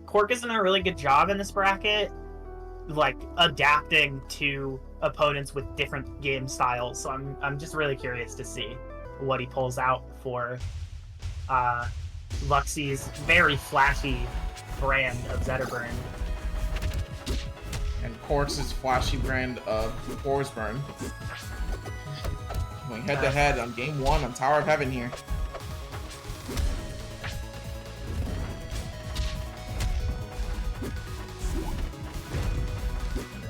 Cork is doing a really good job in this bracket, like adapting to opponents with different game styles. So I'm just really curious to see what he pulls out for Luxy's very flashy brand of Zetterburn. And Cork's flashy brand of Forsburn. Going head to head on game 1 on Tower of Heaven here.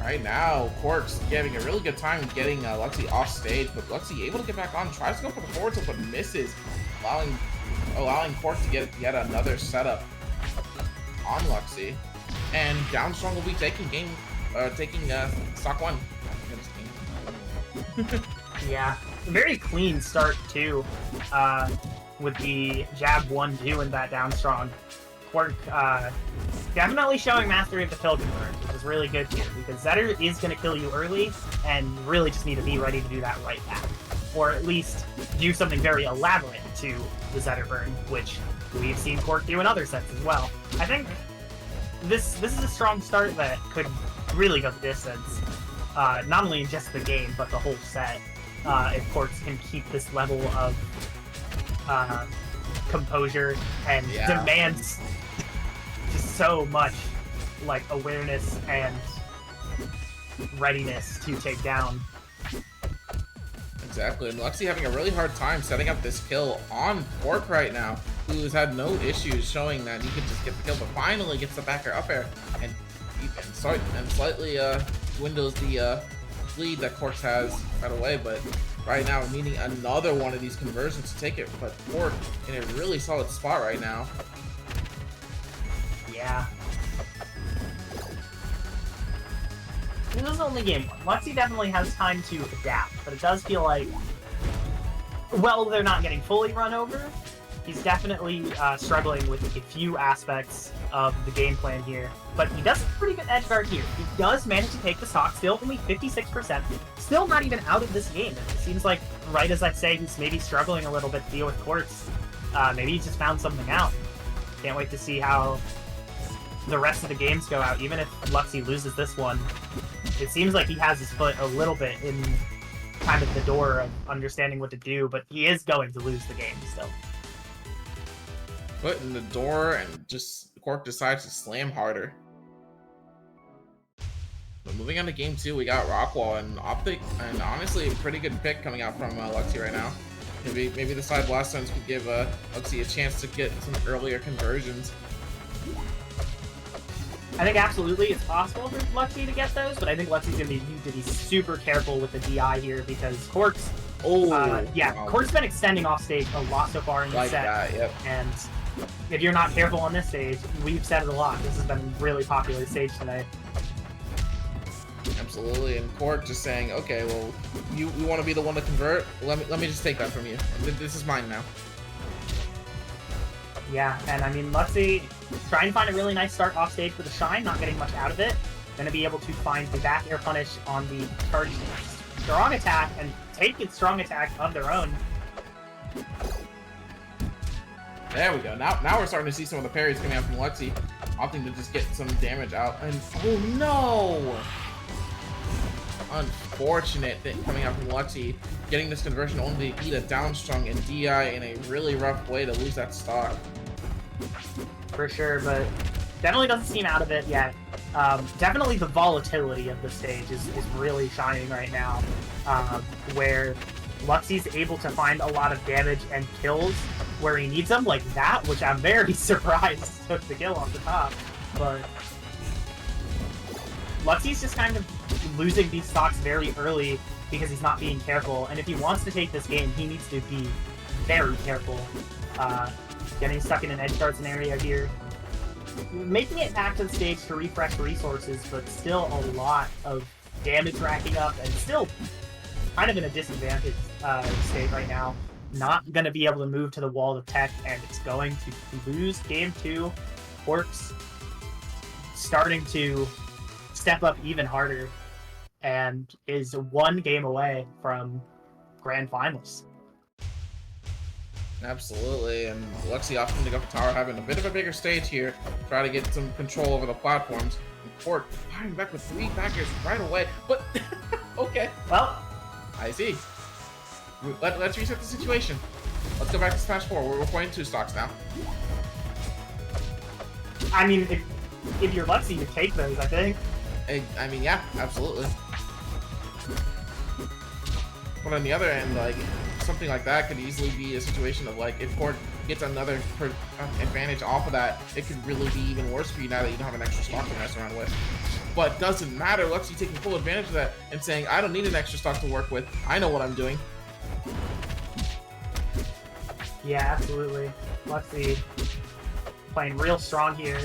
Right now, Cork's having a really good time getting Luxy off stage, but Luxy able to get back on, tries to go for the forward tilt, but misses, allowing Cork to get yet another setup on Luxy. And Down Strong will be taking stock 1. Yeah, very clean start too, with the jab 1-2 and that Down Strong. Cork definitely showing mastery of the kill convert, which is really good here, because Zetter is going to kill you early, and really just need to be ready to do that right back. Or at least do something very elaborate to the Zetterburn, which we've seen Cork do in other sets as well. I think this is a strong start that could really go the distance, not only in just the game, but the whole set, if Cork can keep this level of composure and demands just so much like awareness and readiness to take down. Exactly, and Luxy having a really hard time setting up this kill on Cork right now, who has had no issues showing that he could just get the kill, but finally gets the backer up air and slightly dwindles the lead that Cork has right away, but right now needing another one of these conversions to take it, but Cork in a really solid spot right now. Yeah. This is only game 1. Luxy definitely has time to adapt, but it does feel like, well, they're not getting fully run over. He's definitely struggling with a few aspects of the game plan here, but he does a pretty good edge guard here. He does manage to take the stock, still only 56%, still not even out of this game. It seems like, right as I say, he's maybe struggling a little bit to deal with Corks. Maybe he just found something out. Can't wait to see how the rest of the games go out. Even if Luxy loses this one, it seems like he has his foot a little bit in kind of the door of understanding what to do, but he is going to lose the game still. Foot in the door, and just Cork decides to slam harder. But moving on to game 2, we got Rockwall and Optic, and honestly a pretty good pick coming out from Luxy right now. Maybe the side blast zones could give Luxy a chance to get some earlier conversions. I think absolutely it's possible for Luxy to get those, but I think Luxy's going to need to be super careful with the DI here, because Cork's Cork's been extending off stage a lot so far in the set. That, yep. And if you're not careful on this stage, we've said it a lot, this has been a really popular stage tonight. Absolutely, and Cork just saying, okay, well, you want to be the one to convert? Let me just take that from you. This is mine now. Yeah, and I mean, Luxy trying to find a really nice start off stage with a Shine, not getting much out of it. Going to be able to find the back air punish on the charged strong attack and take its strong attack of their own. There we go. Now we're starting to see some of the parries coming out from Luxy, opting to just get some damage out. And oh no! Unfortunate thing coming out from Luxy, getting this conversion only to eat a down strong and DI in a really rough way to lose that stock. For sure, but definitely doesn't seem out of it yet. Definitely the volatility of the stage is really shining right now, where Luxy's able to find a lot of damage and kills where he needs them, like that, which I'm very surprised took the kill off the top. But Luxy's just kind of losing these stocks very early because he's not being careful, and if he wants to take this game, he needs to be very careful. Getting stuck in an edge guard scenario here, making it back to the stage to refresh resources, but still a lot of damage racking up, and still kind of in a disadvantaged state right now. Not going to be able to move to the wall of tech, and it's going to lose game 2. Cork's starting to step up even harder, and is one game away from grand finals. Absolutely, and Luxy opting to go for tower, having a bit of a bigger stage here, try to get some control over the platforms. And Pork firing back with 3 backers right away, but okay. Well, I see. Let's reset the situation. Let's go back to Smash 4. We're playing 2 stocks now. I mean, if you're Luxy, you take those, I think. I mean, yeah, absolutely. But on the other end, like, something like that could easily be a situation of, like, if Pork gets another advantage off of that, it could really be even worse for you now that you don't have an extra stock to mess around with. But it doesn't matter. Luxy taking full advantage of that and saying, I don't need an extra stock to work with. I know what I'm doing. Yeah, absolutely. Luxy playing real strong here.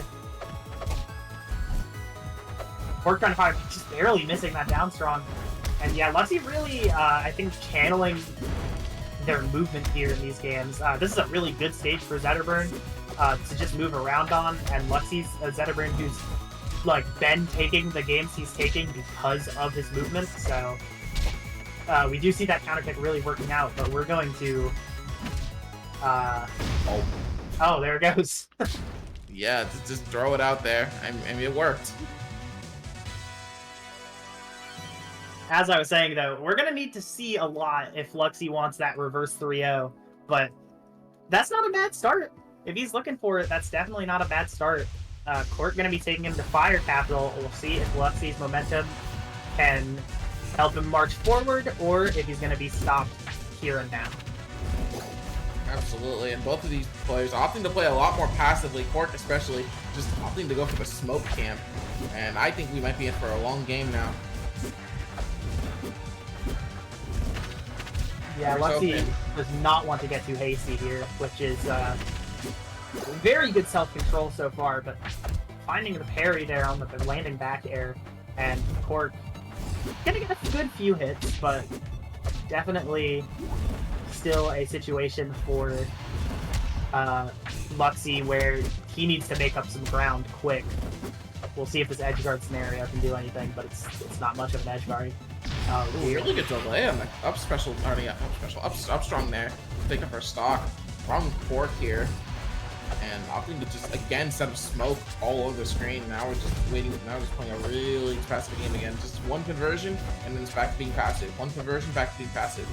Pork trying to fire, just barely missing that down strong. And yeah, Luxy really, I think, channeling their movement here in these games. This is a really good stage for Zetterburn to just move around on, and Luxy's Zetterburn who's like been taking the games he's taking because of his movement. So we do see that counter pick really working out, but we're going to. Oh, there it goes. Yeah, just throw it out there. I mean, it worked. As I was saying, though, we're going to need to see a lot if Luxy wants that reverse 3-0, but that's not a bad start. If he's looking for it, that's definitely not a bad start. Court going to be taking him to Fire Capital. We'll see if Luxy's momentum can help him march forward, or if he's going to be stopped here and now. Absolutely, and both of these players opting to play a lot more passively, Cork especially, just opting to go for the smoke camp. And I think we might be in for a long game now. Yeah, Luxy does not want to get too hasty here, which is very good self-control so far, but finding the parry there on the landing back air, and Cork gonna get a good few hits, but definitely still a situation for Luxy where he needs to make up some ground quick. We'll see if this edge guard scenario can do anything, but it's not much of an edge guard. Ooh, really good delay on the up special, up strong there. Take up our stock from Cork here, and opting to just again set up smoke all over the screen. Now we're just waiting. Now we're just playing a really passive game again. Just one conversion, and then it's back to being passive. One conversion, back to being passive.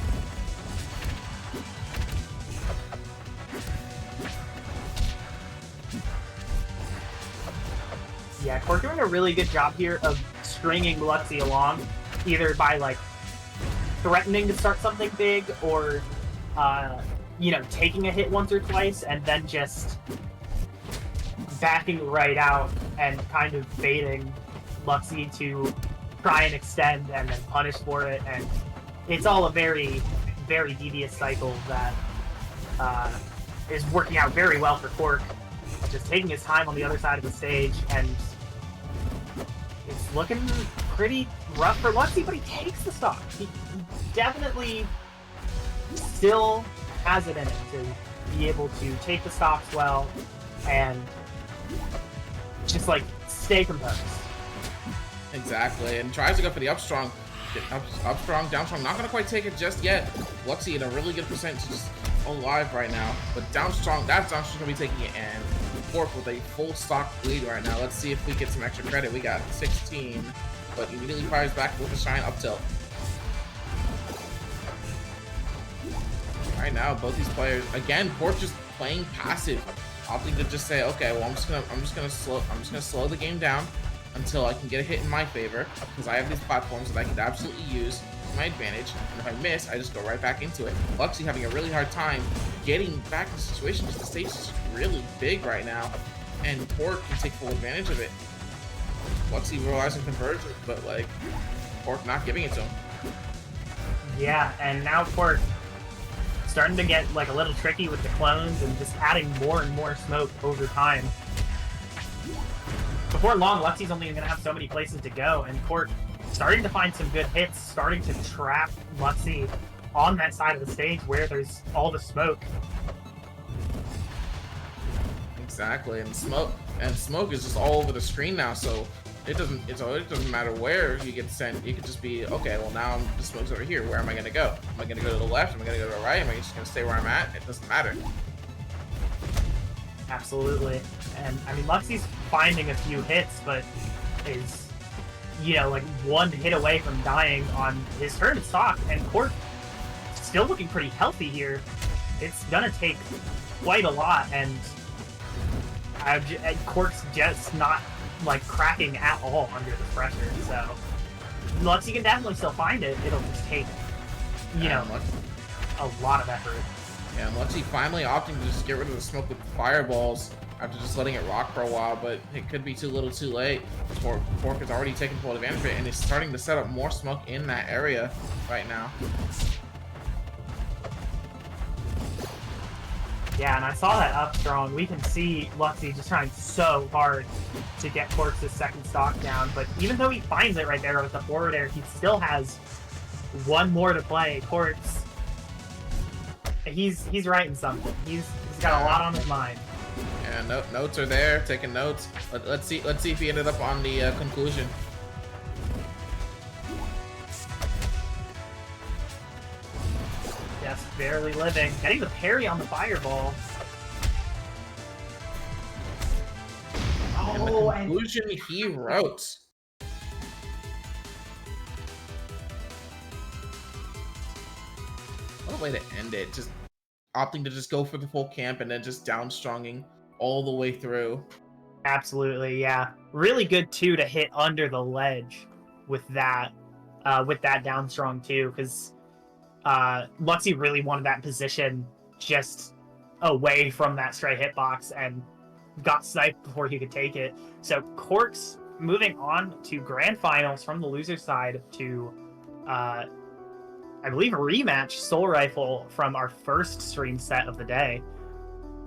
Yeah, Cork doing a really good job here of stringing Luxy along, either by like threatening to start something big, or you know, taking a hit once or twice and then just backing right out and kind of baiting Luxy to try and extend and then punish for it. And it's all a very, very devious cycle that is working out very well for Cork. Just taking his time on the other side of the stage, and it's looking pretty rough for Luxy, but he takes the stock. He definitely still has it in it to be able to take the stocks well and just like stay composed. Exactly, and tries to go for the up strong, down strong. Not gonna quite take it just yet. Luxy in a really good percentage, just alive right now. But down strong, that's down strong gonna be taking it, and Fork with a full stock lead right now. Let's see if we get some extra credit. We got 16, but immediately fires back with a shine up tilt. Right now, both these players again. Fork just playing passive, opting to just say, okay, well, I'm just gonna slow the game down until I can get a hit in my favor, because I have these platforms that I can absolutely use to my advantage. And if I miss, I just go right back into it. Luxy having a really hard time getting back in the situation because the stage is really big right now, and Fork can take full advantage of it. Luxy realizing conversion, but like Fork not giving it to him. Yeah, and now Fork starting to get like a little tricky with the clones and just adding more and more smoke over time. Before long, Luxy's only going to have so many places to go, and Cork starting to find some good hits, starting to trap Luxy on that side of the stage where there's all the smoke. Exactly, and smoke is just all over the screen now, so it doesn't matter where you get sent. You could just be, okay, well now the smoke's over here. Where am I gonna go? Am I gonna go to the left? Am I gonna go to the right? Am I just gonna stay where I'm at? It doesn't matter. Absolutely. And I mean, Luxy's finding a few hits, but is, you know, like one hit away from dying on his turn to stock. And Court still looking pretty healthy here. It's gonna take quite a lot, and Court's just not like cracking at all under the pressure. So Luxy can definitely still find it. It'll just take, you know, a lot of effort. Yeah, and Luxy finally opting to just get rid of the smoke with the fireballs after just letting it rock for a while, but it could be too little too late. Fork is already taking full advantage of it and is starting to set up more smoke in that area right now. Yeah, and I saw that up strong. We can see Luxy just trying so hard to get Quartz's second stock down, but even though he finds it right there with the forward air, he still has one more to play. Quartz, he's writing something. He's got a lot on his mind. Yeah, notes are there, taking notes. Let's see if he ended up on the conclusion. Yes, barely living. Getting the parry on the fireball. And the conclusion he wrote. What a way to end it. Just opting to just go for the full camp and then just downstronging all the way through. Absolutely, yeah. Really good too to hit under the ledge with that down strong too, because Luxy really wanted that position just away from that straight hitbox and got sniped before he could take it. So Corks moving on to grand finals from the loser side to I believe a rematch Soul Rifle from our first stream set of the day.